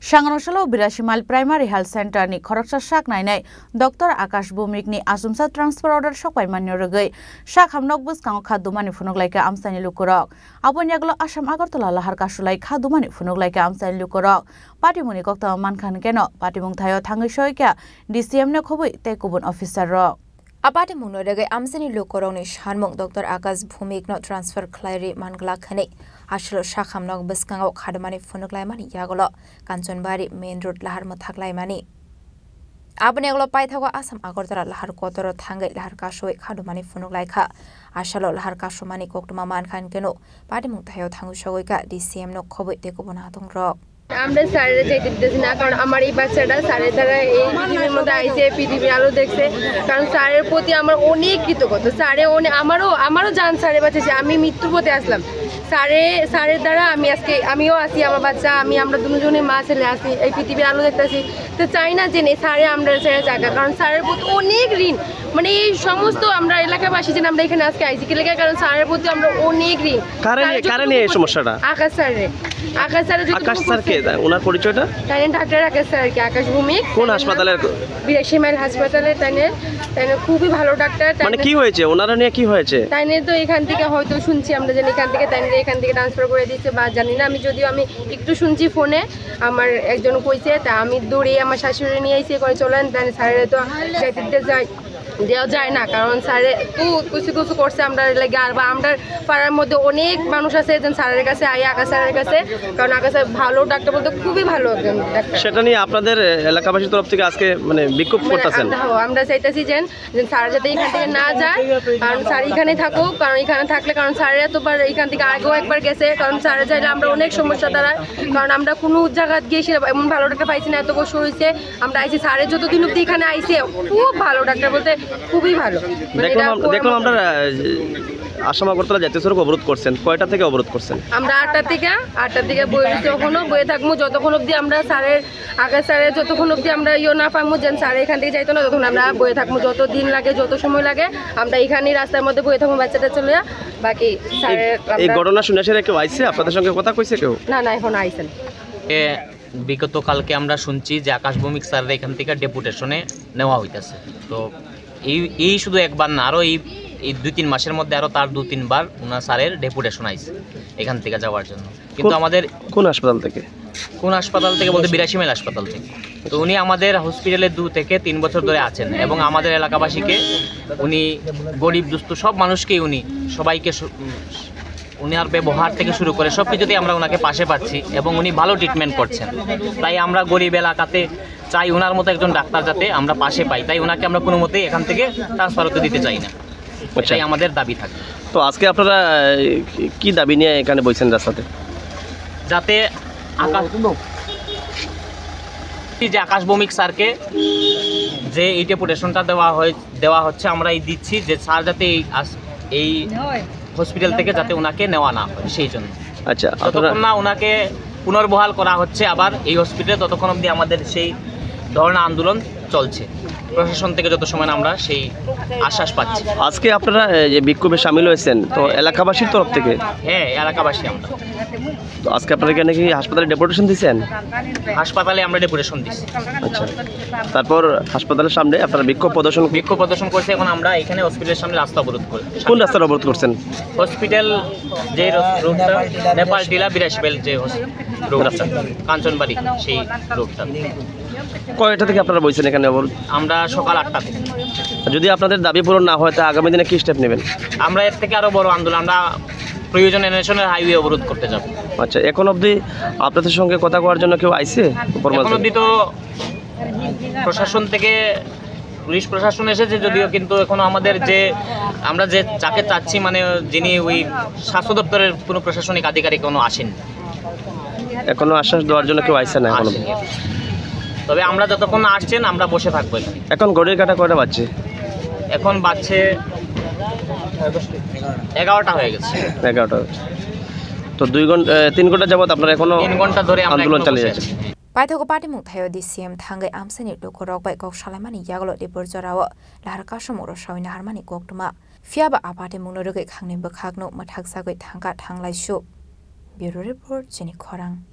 Sangrosalo 82 mile primary health centre नि खरकसा शाक नायनाय डॉक्टर आकाश भौमिक नि आसुमसा ट्रांसफर ऑर्डर सकबाय मान्य रगै शाक हामनक बुसकांग खादुमानि फुनगलायका आमसानि लुकरक आबनियागलो आसाम आगरतला लाहार कासुलाय खादुमानि फुनगलायका आमसानि लुकरक पाटिमुनि कक्ता मानखान केनो पाटिमुं थायो थांगै सयका डीसीएम ने खबै ते गुबुन अफिसार रक Apate mungno dagai amsani lokorong ni sharmung Dr. Akash Bhumik no transfer khlairi mangla khane ashlo shakhamnog biskangau khadmani funuklai mani yagolo Kanchanbari main road lahar mathaklai mani Abne aglo paithago Asam Agartala lahar kotoro thangai lahar kasoi khadmani funuklai kha ashalo lahar kasomani koktuma mankhan keno patimung thayo thangu shogoika DCM no khoboi tekobona tongrok আমরা স্যারেরা চাইতে দিতেছি না কারণ আমার এই বাচ্চাটা স্যারের দ্বারা এই পৃথিবীর মধ্যে আইছে পৃথিবীর আলো দেখছে কারণ স্যারের প্রতি আমার অনেক কৃতজ্ঞতা স্যারে আমারও জান স্যারের বাঁচাইছে আমি মৃত্যুর পথে আসলাম স্যারের দ্বারা আমিও আছি আমার বাচ্চা আমরা দুজনে মা ছেলে আছি এই পৃথিবীর আলো দেখতেছি তো চাই না যে স্যারে আমরা ছেড়ে জায়গা কারণ স্যারের প্রতি অনেক ঋণ মানে এই সমস্ত আমরা এলাকাবাসী যেন আমরা এখানে আজকে আইছি কি লাগে কারণ স্যারের প্রতি আমরা অনেক ঋণ কারণে এই সমস্যাটা আকাশ স্যারের ওনার পরিচয়টা তাই ডাক্তার আকাশ স্যার কি আকাশ ভূমিক কোন হাসপাতালের 82 মাইল হাসপাতালে তাই খুবই ভালো ডাক্তার মানে কি হয়েছে ওনারা নিয়ে কি হয়েছে তাই তো এখান থেকে হয়তো শুনছি আমরা জানি এখান থেকে ট্রান্সফার করে দিচ্ছে বা জানি না আমি একটু শুনছি ফোনে আমার একজন কইছে তা আমি দৌড়ে আমার শাশুড়ি নিয়ে এসে করে চলেন তাই স্যারের তো যাইতে যাই দেওয়া যায় না কারণ স্যারে কিছু করছে আমরা লাগে আর বা আমরা পাড়ার মধ্যে অনেক মানুষ আছে একজন স্যারের কাছে আকাশ স্যারের কাছে কারণ আকাশ স্যার ভালো ডাক্তার বলতে খুবই ভালো একজন ডাক্তার সেটা নিয়ে আপনাদের এলাকাবাসীর তরফ থেকে আজকে মানে বিক্ষোভ করতেছেন আমরা চাইতেছি যে স্যার যাতে এখান থেকে না যায় কারণ স্যার এখানে থাকুক কারণ এখানে থাকলে কারণ স্যারের এতবার এখান থেকে আগেও একবার গেছে কারণ স্যারে চাইলে আমরা অনেক সমস্যা দাঁড়ায় কারণ আমরা কোনো জায়গা গিয়েছি এমন ভালো ডাক্তার পাইছি না এত বছর হয়েছে আমরা আইছি স্যারের যতদিন অব্দি এখানে আইছে খুব ভালো ডাক্তার বলতে খুবই ভালো দেখলাম আমরা আসাম আগরতলা জাতীয় সড়ক অবরোধ করছেন কয়টা থেকে অবরোধ করছেন আমরা 8টা থেকে বয়ে থাকবো যতক্ষণ অবধি আমরা আকাশ স্যারের যতক্ষণ অবধি আমরা না পাবো যেন স্যার এখান থেকে যাইতো না ততক্ষণ আমরা বয়ে থাকবো যত দিন লাগে যত সময় লাগে আমরা এখানেই রাস্তার মধ্যে বয়ে থাকবো বাচ্চাটা চলে বাকি স্যারের এই ঘটনা শুনে কেউ আইছে আপনাদের সঙ্গে কথা কইছে কেউ না এখন আইছেন বিগত কালকে আমরা শুনছি যে আকাশ ভৌমিক স্যারের এখান থেকে ডেপুটেশনে নেওয়া হইতেছে তো এই শুধু একবার না আরও এই 2-3 মাসের মধ্যে আরও তার 2-3 বার ওনার স্যারের ডেপুটেশন আইছে এখান থেকে যাওয়ার জন্য কিন্তু আমাদের কোন হাসপাতাল থেকে বলতে 82 মাইল হাসপাতাল থেকে তো উনি আমাদের হসপিটালে 2 থেকে 3 বছর ধরে আছেন এবং আমাদের এলাকাবাসীকে উনি গরিব দুস্থ সব মানুষকেই উনি সবাইকে উনার ব্যবহার থেকে শুরু করে সব কিছুতেই আমরা ওনাকে পাশে পাচ্ছি এবং উনি ভালো ট্রিটমেন্ট করছেন তাই আমরা গরিব এলাকাতে চাই ওনার মতো একজন ডাক্তার যাতে আমরা পাশে পাই তাই ওনাকে আমরা কোনো মতেই এখান থেকে ট্রান্সফার হতে দিতে চাই না এটাই আমাদের দাবি থাকে তো আজকে আপনারা কি দাবি নিয়ে এখানে বসেছেন রাস্তাতে যাতে আকাশ ভৌমিক স্যারকে যে এই ডেপুটেশনটা দেওয়া হচ্ছে আমরা এই দিচ্ছি যে স্যার যাতে এই হসপিটাল থেকে যাতে ওনাকে নেওয়া না হয় সেই জন্য আচ্ছা যতক্ষণ না ওনাকে পুনর্বহাল করা হচ্ছে আবার এই হসপিটালে ততক্ষণ অবধি আমাদের সেই ধরনা আন্দোলন চলছে প্রশাসন থেকে যত সময় আমরা সেই আশ্বাস পাচ্ছি আজকে আপনারা যে বিক্ষোভে শামিল হয়েছেন তো এলাকাবাসীর তরফ থেকে হ্যাঁ এলাকাবাসী আমরা তো আজকে আপনারা এখানে কি হাসপাতালে ডেপুটেশন দিয়েছেন হাসপাতালে আমরা ডেপুটেশন দিচ্ছি আচ্ছা তারপর হাসপাতালের সামনে আপনারা বিক্ষোভ প্রদর্শন করছে এখন আমরা এখানে হসপিটালের সামনে রাস্তা অবরোধ করি কোন রাস্তার অবরোধ করছেন হসপিটাল যে রোডটা নেপাল টিলা 82 মাইল যে রাস্তা কাঞ্চনবাড়ি সেই রোডটা কয়টা থেকে আপনারা বলছেন এখানে অবরোধ আমরা সকাল 8টা থেকে যদি আপনাদের দাবি পূরণ না হয় তা আগামী দিনে কি স্টেপ নেবেন আমরা এর থেকে আরো বড় আন্দোলন আমরা প্রয়োজনে ন্যাশনাল হাইওয়ে অবরোধ করতে যাব আচ্ছা এখন অবধি আপনাদের সঙ্গে কথা করার জন্য কেউ আইছে এখন অবধি তো প্রশাসন থেকে পুলিশ প্রশাসন এসেছে যদিও কিন্তু এখনো আমাদের যে আমরা যে যাকে চাচ্ছি মানে যিনি ওই স্বাস্থ্য দপ্তরের কোনো প্রশাসনিক আধিকারিক কোনো আসেননি এখনো আশ্বাস দেওয়ার জন্য কেউ আইছে না এখনো তবে আমরা যতক্ষণ না আসছেন আমরা বসে থাকবো এখন ঘড়ির কাঁটা কয়টা বাজছে এখন বাজছে 11টা হয়ে গেছে 11টা তো 3 ঘন্টা যাবত আপনারা এখনো 3 ঘন্টা ধরে আন্দোলন চালিয়ে যাচ্ছে Paithago Patimung Thayo DCM Thangai Amsani Lokorok by Kok Shalamani Yaglo de Burjarawa Larka Shamoro Shawina Harmani Koktuma Fiaba Apate Munoruke Hangnim Bakagno Mataksago Tanga Tanglai Show Bureau Report Jenny Korang